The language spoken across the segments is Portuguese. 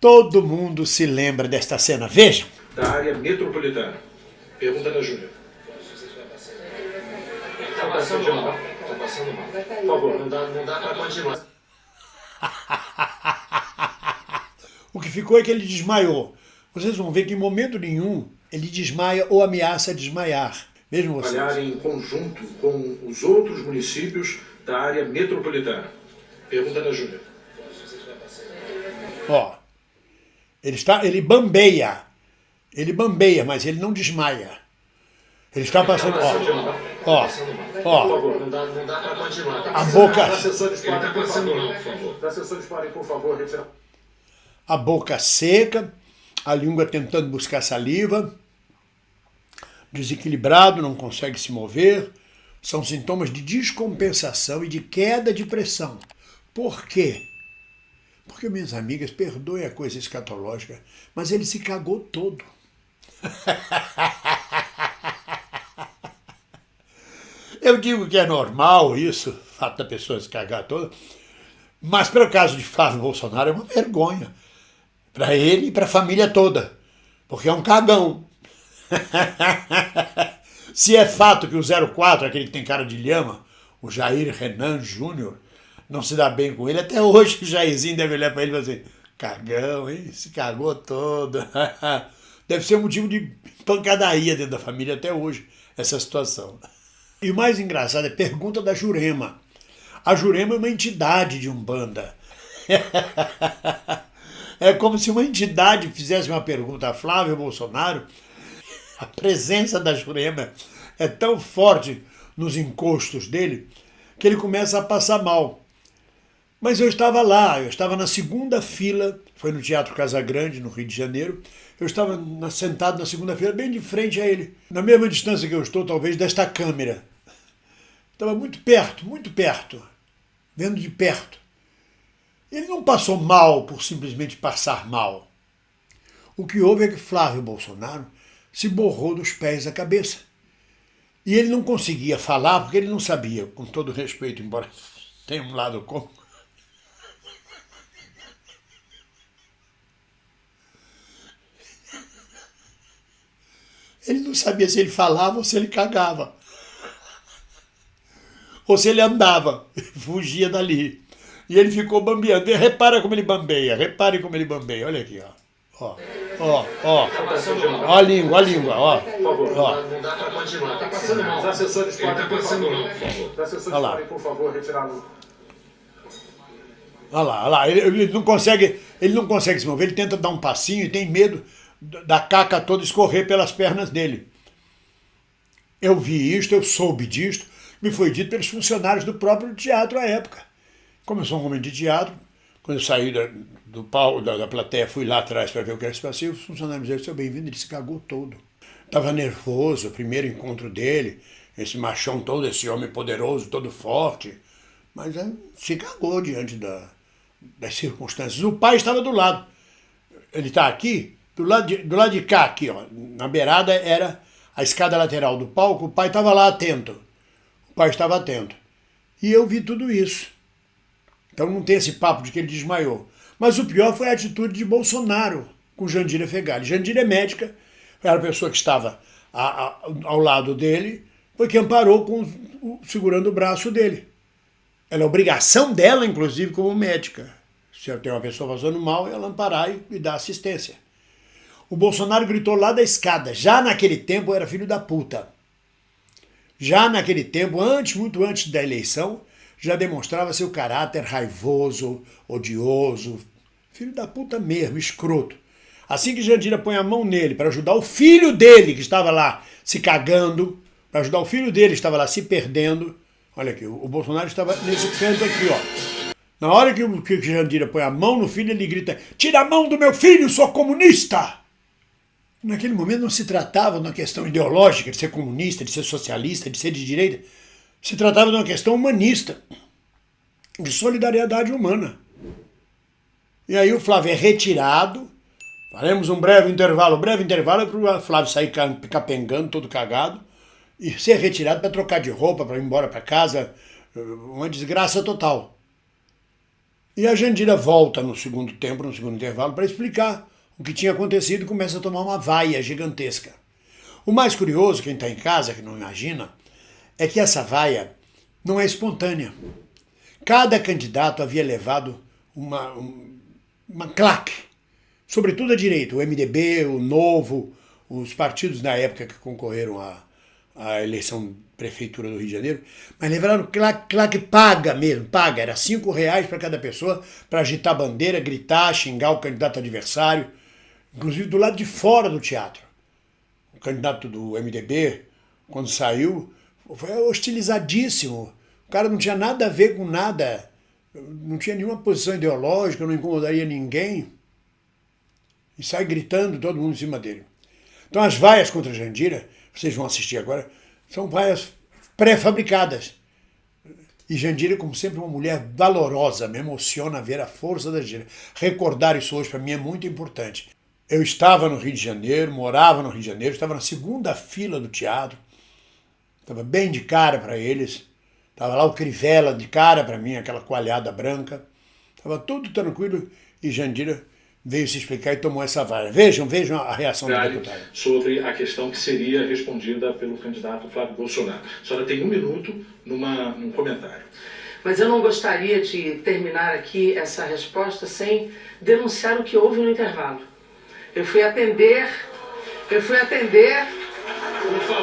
Todo mundo se lembra desta cena. Vejam. Da área metropolitana. Pergunta da Júlia. Tá passando mal. Tá passando mal. Por favor, não dá para continuar. O que ficou é que ele desmaiou. Vocês vão ver que em momento nenhum ele desmaia ou ameaça desmaiar. Vejam vocês. Trabalhar em conjunto com os outros municípios da área metropolitana. Pergunta da Júlia. Ó, ele bambeia. Ele bambeia, mas ele não desmaia. Ele está passando, ó. Por favor, não dá para continuar. A boca. Assessores podem, por favor. Os assessores podem, por favor, retirar. A boca seca, a língua tentando buscar saliva, desequilibrado, não consegue se mover. São sintomas de descompensação e de queda de pressão. Por quê? Porque, minhas amigas, perdoem a coisa escatológica, mas ele se cagou todo. Eu digo que é normal isso, o fato da pessoa se cagar toda, mas para o caso de Flávio Bolsonaro é uma vergonha. Para ele e para a família toda, porque é um cagão. Se é fato que o 04, aquele que tem cara de lhama, o Jair Renan Júnior, não se dá bem com ele, até hoje o Jairzinho deve olhar para ele e falar assim, cagão, hein? Se cagou todo. Deve ser um motivo de pancadaria dentro da família até hoje, essa situação. E o mais engraçado é a pergunta da Jurema. A Jurema é uma entidade de Umbanda. É como se uma entidade fizesse uma pergunta a Flávio Bolsonaro. A presença da Jurema é tão forte nos encostos dele que ele começa a passar mal. Mas eu estava lá, eu estava na segunda fila, foi no Teatro Casa Grande, no Rio de Janeiro. Eu estava sentado na segunda fila, bem de frente a ele, na mesma distância que eu estou, talvez, desta câmera. Estava muito perto, vendo de perto. Ele não passou mal por simplesmente passar mal. O que houve é que Flávio Bolsonaro se borrou dos pés à cabeça. E ele não conseguia falar porque ele não sabia, com todo respeito, embora tenha um lado cômico. Ele não sabia se ele falava ou se ele cagava. Ou se ele andava, fugia dali. E ele ficou bambeando. Repara como ele bambeia, repare como ele bambeia. Olha aqui, ó. Ó a língua, ó. Não dá para continuar. Tá passando mal. Os assessores podem, por favor. Os assessores podem, por favor, retirá-lo. Olha lá. Ele não consegue se mover, ele tenta dar um passinho e tem medo da caca toda escorrer pelas pernas dele. Eu vi isto, eu soube disto, me foi dito pelos funcionários do próprio teatro à época. Como eu sou um homem de teatro, quando eu saí do palco, da plateia, fui lá atrás para ver o que era se passava, os funcionários me disseram, seu bem-vindo, ele se cagou todo. Estava nervoso, o primeiro encontro dele, esse machão todo, esse homem poderoso, todo forte, mas se cagou diante das circunstâncias. O pai estava do lado. Ele está aqui, do lado de cá, aqui, ó, na beirada era a escada lateral do palco, o pai estava lá atento. O pai estava atento. E eu vi tudo isso. Então não tem esse papo de que ele desmaiou. Mas o pior foi a atitude de Bolsonaro com Jandira Fegali. Jandira é médica, era a pessoa que estava ao lado dele, foi quem amparou segurando o braço dele. Ela é obrigação dela, inclusive, como médica. Se tem uma pessoa passando mal, ela amparar e dar assistência. O Bolsonaro gritou lá da escada. Já naquele tempo era filho da puta. Já naquele tempo, muito antes da eleição, já demonstrava seu caráter raivoso, odioso, filho da puta mesmo, escroto. Assim que Jandira põe a mão nele para ajudar o filho dele, que estava lá se cagando, para ajudar o filho dele que estava lá se perdendo, olha aqui, o Bolsonaro estava nesse canto aqui, ó. Na hora que Jandira põe a mão no filho, ele grita, tira a mão do meu filho, sou comunista! Naquele momento não se tratava de uma questão ideológica, de ser comunista, de ser socialista, de ser de direita. Se tratava de uma questão humanista, de solidariedade humana. E aí o Flávio é retirado, faremos um breve intervalo é para o Flávio sair capengando, todo cagado, e ser retirado para trocar de roupa, para ir embora para casa, uma desgraça total. E a Jandira volta no segundo tempo, no segundo intervalo, para explicar o que tinha acontecido e começa a tomar uma vaia gigantesca. O mais curioso, quem está em casa, que não imagina, é que essa vaia não é espontânea. Cada candidato havia levado uma claque, sobretudo a direita, o MDB, o Novo, os partidos na época que concorreram à eleição prefeitura do Rio de Janeiro, mas levaram claque paga mesmo, paga, era R$5 para cada pessoa para agitar a bandeira, gritar, xingar o candidato adversário, inclusive do lado de fora do teatro. O candidato do MDB, quando saiu, foi hostilizadíssimo. O cara não tinha nada a ver com nada, não tinha nenhuma posição ideológica, não incomodaria ninguém. E sai gritando todo mundo em cima dele. Então as vaias contra a Jandira, vocês vão assistir agora, são vaias pré-fabricadas. E Jandira, como sempre, uma mulher valorosa, me emociona ver a força da Jandira. Recordar isso hoje para mim é muito importante. Eu estava no Rio de Janeiro, morava no Rio de Janeiro, estava na segunda fila do teatro, estava bem de cara para eles, estava lá o Crivella de cara para mim, aquela coalhada branca, estava tudo tranquilo e Jandira veio se explicar e tomou essa vaia. Vejam a reação do deputado. Sobre a questão que seria respondida pelo candidato Flávio Bolsonaro. A senhora tem 1 minuto num comentário. Mas eu não gostaria de terminar aqui essa resposta sem denunciar o que houve no intervalo. Eu fui atender Por favor,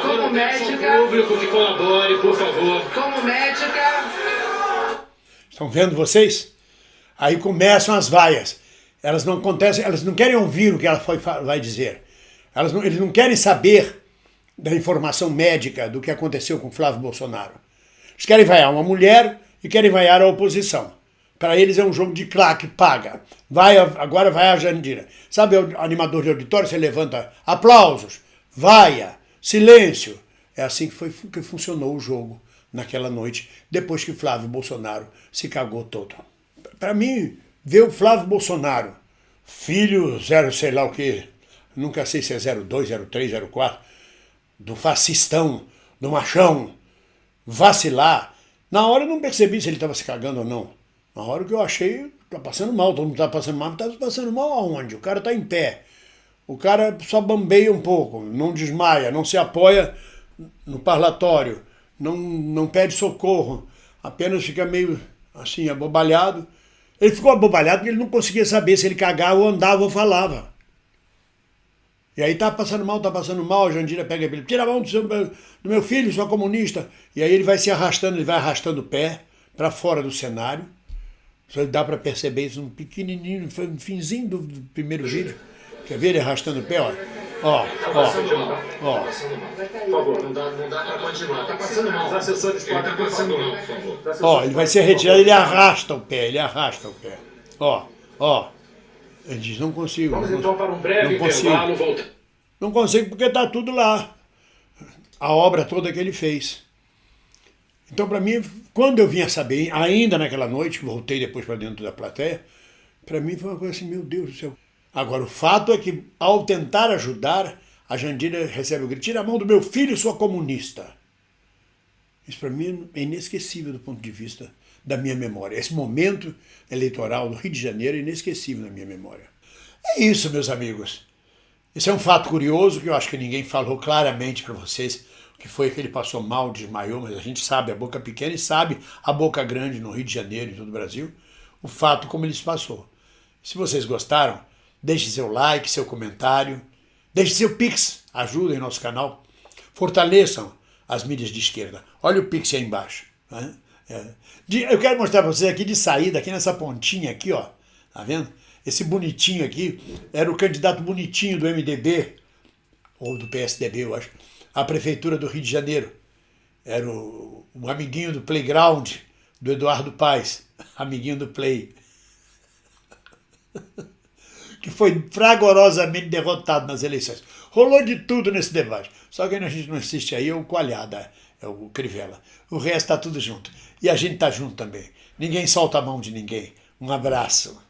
como médica. Público que colabore, por favor. Como médica. Estão vendo vocês? Aí começam as vaias. Elas não querem ouvir o que ela vai dizer. Eles não querem saber da informação médica do que aconteceu com Flávio Bolsonaro. Eles querem vaiar uma mulher e querem vaiar a oposição. Para eles é um jogo de claque, paga. Agora vai a Jandira. Sabe o animador de auditório? Você levanta aplausos, vaia, silêncio. É assim que funcionou o jogo naquela noite, depois que Flávio Bolsonaro se cagou todo. Para mim, ver o Flávio Bolsonaro, filho 0 sei lá o que, nunca sei se é 02, 03, 04, do fascistão, do machão, vacilar. Na hora eu não percebi se ele estava se cagando ou não. Na hora que eu achei, tá passando mal, todo mundo tá passando mal, mas tá passando mal aonde? O cara tá em pé. O cara só bambeia um pouco, não desmaia, não se apoia no parlatório, não pede socorro, apenas fica meio assim, abobalhado. Ele ficou abobalhado porque ele não conseguia saber se ele cagava ou andava ou falava. E aí tá passando mal, a Jandira pega ele, tira a mão do meu filho, sou comunista. E aí ele vai se arrastando, ele vai arrastando o pé para fora do cenário. Só dá para perceber isso no pequenininho, foi no finzinho do primeiro vídeo. Quer ver ele arrastando o pé, ó? Ó. Por favor, não dá para continuar. Tá passando mal. Os assessores podem, por favor. Ó, ele vai ser retirado, ele arrasta o pé. Ó. Ele diz, não consigo. Vamos então para um breve intervalo. Volta. Não consigo porque tá tudo lá. A obra toda que ele fez. Então, para mim, quando eu vinha saber, ainda naquela noite, que voltei depois para dentro da plateia, para mim foi uma coisa assim, meu Deus do céu. Agora, o fato é que, ao tentar ajudar, a Jandira recebe o grito, tira a mão do meu filho, sua comunista. Isso para mim é inesquecível do ponto de vista da minha memória. Esse momento eleitoral do Rio de Janeiro é inesquecível na minha memória. É isso, meus amigos. Esse é um fato curioso que eu acho que ninguém falou claramente para vocês, que foi que ele passou mal, desmaiou, mas a gente sabe a boca pequena e sabe a boca grande no Rio de Janeiro e todo o Brasil, o fato como ele se passou. Se vocês gostaram, deixe seu like, seu comentário, deixe seu Pix, ajudem nosso canal, fortaleçam as mídias de esquerda. Olha o Pix aí embaixo. Né? Eu quero mostrar para vocês aqui de saída, aqui nessa pontinha aqui, ó, tá vendo? Esse bonitinho aqui era o candidato bonitinho do MDB, ou do PSDB, eu acho, à prefeitura do Rio de Janeiro. Era um amiguinho do playground do Eduardo Paes, amiguinho do Play, que foi fragorosamente derrotado nas eleições. Rolou de tudo nesse debate. Só que a gente não assiste aí, é o Coalhada, é o Crivella. O resto está tudo junto. E a gente está junto também. Ninguém solta a mão de ninguém. Um abraço.